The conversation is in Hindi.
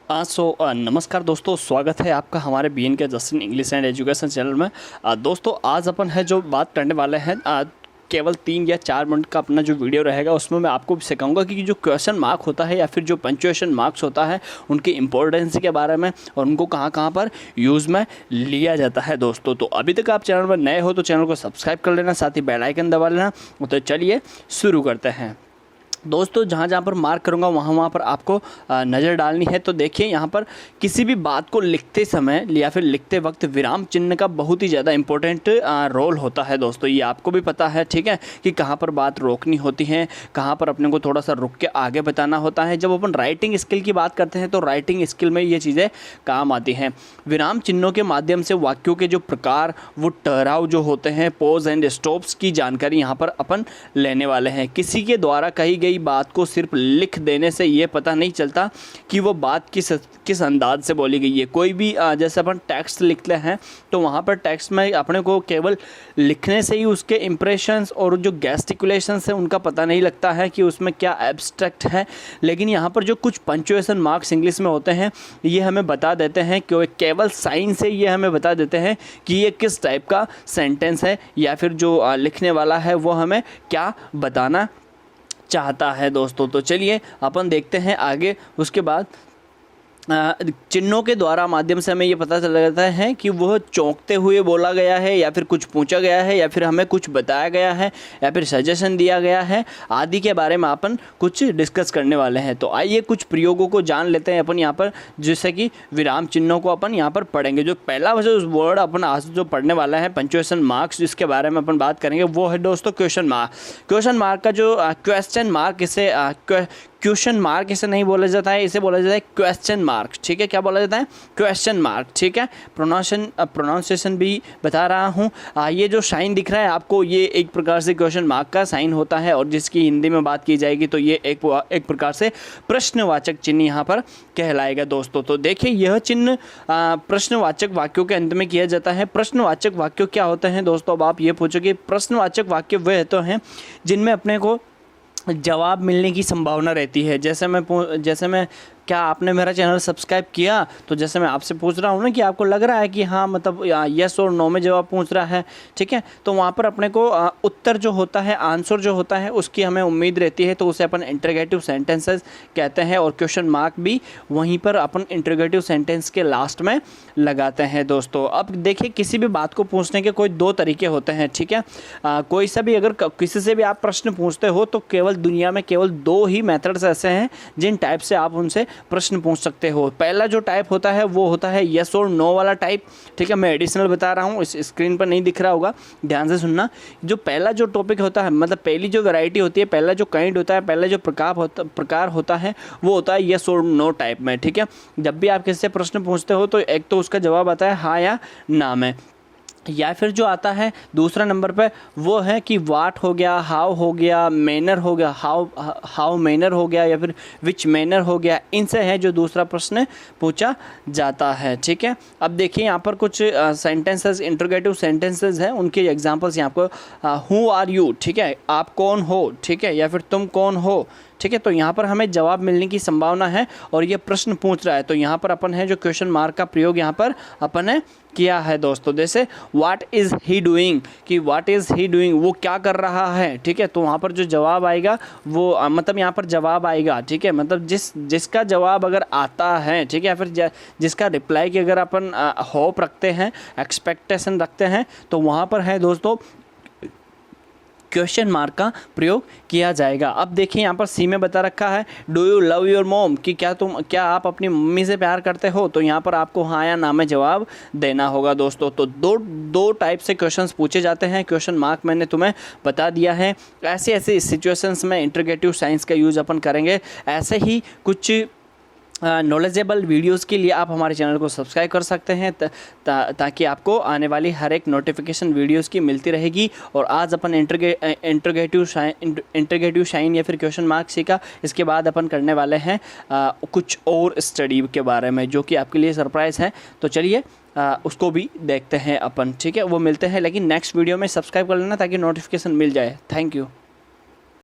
नमस्कार दोस्तों, स्वागत है आपका हमारे बीएन के Justin English and education channel में। दोस्तों आज अपन है जो बात करने वाले हैं केवल 3 या 4 मिनट का अपना जो वीडियो रहेगा उसमें मैं आपको सिखाऊंगा कि जो क्वेश्चन मार्क होता है या फिर जो पंक्चुएशन मार्क्स होता है उनकी इंपॉर्टेंस के बारे में और उनको कहाँ कहाँ पर यूज़ में लिया जाता है। दोस्तों तो अभी तक आप चैनल पर नए हो तो चैनल को सब्सक्राइब कर लेना, साथ ही बेल आइकन दबा लेना। तो चलिए शुरू करते हैं। दोस्तों जहाँ जहाँ पर मार्क करूँगा वहाँ पर आपको नज़र डालनी है। तो देखिए यहाँ पर किसी भी बात को लिखते समय या फिर लिखते वक्त विराम चिन्ह का बहुत ही ज़्यादा इंपॉर्टेंट रोल होता है। दोस्तों ये आपको भी पता है, ठीक है, कि कहाँ पर बात रोकनी होती है, कहाँ पर अपने को थोड़ा सा रुक के आगे बताना होता है। जब अपन राइटिंग स्किल की बात करते हैं तो राइटिंग स्किल में ये चीज़ें काम आती हैं। विराम चिन्हों के माध्यम से वाक्यों के जो प्रकार, वो ठहराव जो होते हैं, पोज एंड स्टॉप्स की जानकारी यहाँ पर अपन लेने वाले हैं। किसी के द्वारा कही गई बात को सिर्फ लिख देने से ये पता नहीं चलता कि वो बात किस अंदाज से बोली गई है। कोई भी जैसे अपन टेक्स्ट लिखते हैं तो वहाँ पर टेक्स्ट में अपने को केवल लिखने से ही उसके इंप्रेशंस और जो गेस्टिकुलेशंस है उनका पता नहीं लगता है कि उसमें क्या एब्स्ट्रैक्ट है। लेकिन यहाँ पर जो कुछ पंक्चुएशन मार्क्स इंग्लिश में होते हैं ये हमें बता देते हैं कि केवल साइन से ये हमें बता देते हैं कि ये किस टाइप का सेंटेंस है या फिर जो लिखने वाला है वो हमें क्या बताना चाहता है। दोस्तों तो चलिए अपन देखते हैं आगे। उसके बाद चिन्हों के द्वारा माध्यम से हमें ये पता चल जाता है कि वह चौंकते हुए बोला गया है या फिर कुछ पूछा गया है या फिर हमें कुछ बताया गया है या फिर सजेशन दिया गया है आदि के बारे में अपन कुछ डिस्कस करने वाले हैं। तो आइए कुछ प्रयोगों को जान लेते हैं अपन यहाँ पर, जैसे कि विराम चिन्हों को अपन यहाँ पर पढ़ेंगे। जो पहला वर्ड अपन आज जो पढ़ने वाला है पंक्चुएशन मार्क्स, जिसके बारे में अपन बात करेंगे वो है दोस्तों क्वेश्चन मार्क। क्वेश्चन मार्क का जो क्वेश्चन मार्क, इसे क्वेश्चन मार्क इसे नहीं बोला जाता है, इसे बोला जाता है क्वेश्चन मार्क। ठीक है, क्या बोला जाता है? Question mark. ठीक है, प्रोनाउंसिएशन भी बता रहा हूँ। ये जो साइन दिख रहा है आपको, ये एक प्रकार से क्वेश्चन मार्क का साइन होता है और जिसकी हिंदी में बात की जाएगी तो ये एक प्रकार से प्रश्नवाचक चिन्ह यहाँ पर कहलाएगा। दोस्तों तो देखिए यह चिन्ह प्रश्नवाचक वाक्यों के अंत में किया जाता है। प्रश्नवाचक वाक्य क्या होते हैं दोस्तों? अब आप ये पूछोगे, प्रश्नवाचक वाक्य वह तो हैं जिनमें अपने को जवाब मिलने की संभावना रहती है। जैसे मैं क्या आपने मेरा चैनल सब्सक्राइब किया? तो जैसे मैं आपसे पूछ रहा हूँ ना कि आपको लग रहा है कि हाँ मतलब यस और नो में जवाब पूछ रहा है, ठीक है, तो वहाँ पर अपने को उत्तर जो होता है, आंसर जो होता है उसकी हमें उम्मीद रहती है, तो उसे अपन इंटरोगेटिव सेंटेंसेस कहते हैं। और क्वेश्चन मार्क भी वहीं पर अपन इंटरोगेटिव सेंटेंस के लास्ट में लगाते हैं। दोस्तों अब देखिए किसी भी बात को पूछने के कोई 2 तरीके होते हैं, ठीक है। कोई सा भी अगर किसी से भी आप प्रश्न पूछते हो तो दुनिया में केवल 2 ही मेथड्स ऐसे हैं जिन टाइप से आप उनसे प्रश्न पूछ सकते हो। पहला जो टाइप होता है वो होता है यस और नो वाला टाइप, ठीक है। मैं एडिशनल बता रहा हूँ, इस स्क्रीन पर नहीं दिख रहा होगा, ध्यान से सुनना। जो पहला जो टॉपिक होता है, मतलब पहली जो वैरायटी होती है, पहला जो काइंड होता है, पहला जो प्रकार होता है वो होता है यस और नो टाइप में, ठीक है। जब भी आप किसी से प्रश्न पूछते हो तो एक तो उसका जवाब आता है हाँ या ना में, या फिर जो आता है दूसरा नंबर पे वो है कि वाट हो गया, हाउ हो गया, मैनर हो गया, हाउ मैनर हो गया, या फिर विच मैनर हो गया। इनसे है जो दूसरा प्रश्न पूछा जाता है, ठीक है। अब देखिए यहाँ पर कुछ सेंटेंसेस, इंटरोगेटिव सेंटेंसेस हैं, उनके एग्जांपल्स यहाँ आपको हु आर यू, ठीक है, आप कौन हो, ठीक है, या फिर तुम कौन हो, ठीक है। तो यहाँ पर हमें जवाब मिलने की संभावना है और ये प्रश्न पूछ रहा है, तो यहाँ पर अपन है जो क्वेश्चन मार्क का प्रयोग यहाँ पर अपन ने किया है। दोस्तों जैसे व्हाट इज़ ही डूइंग, कि व्हाट इज़ ही डूइंग, वो क्या कर रहा है, ठीक है। तो वहाँ पर जो जवाब आएगा वो मतलब यहाँ पर जवाब आएगा, ठीक है, मतलब जिसका जवाब अगर आता है, ठीक है, या फिर जिसका रिप्लाई की अगर अपन होप रखते हैं, एक्सपेक्टेशन रखते हैं, तो वहाँ पर है दोस्तों क्वेश्चन मार्क का प्रयोग किया जाएगा। अब देखिए यहाँ पर सी में बता रखा है do you love your mom, कि क्या आप अपनी मम्मी से प्यार करते हो? तो यहाँ पर आपको हाँ या ना में जवाब देना होगा। दोस्तों तो दो टाइप से क्वेश्चंस पूछे जाते हैं। क्वेश्चन मार्क मैंने तुम्हें बता दिया है। ऐसे सिचुएशंस में इंटरोगेटिव साइंस का यूज़ अपन करेंगे। ऐसे ही कुछ नॉलेजेबल वीडियोस के लिए आप हमारे चैनल को सब्सक्राइब कर सकते हैं ताकि आपको आने वाली हर एक नोटिफिकेशन वीडियोस की मिलती रहेगी। और आज अपन इंटरोगेटिव साइन या फिर क्वेश्चन मार्क सीखा। इसके बाद अपन करने वाले हैं कुछ और स्टडी के बारे में जो कि आपके लिए सरप्राइज़ है। तो चलिए उसको भी देखते हैं अपन, ठीक है। वो मिलते हैं, लेकिन नेक्स्ट वीडियो में सब्सक्राइब कर लेना ताकि नोटिफिकेशन मिल जाए। Thank you.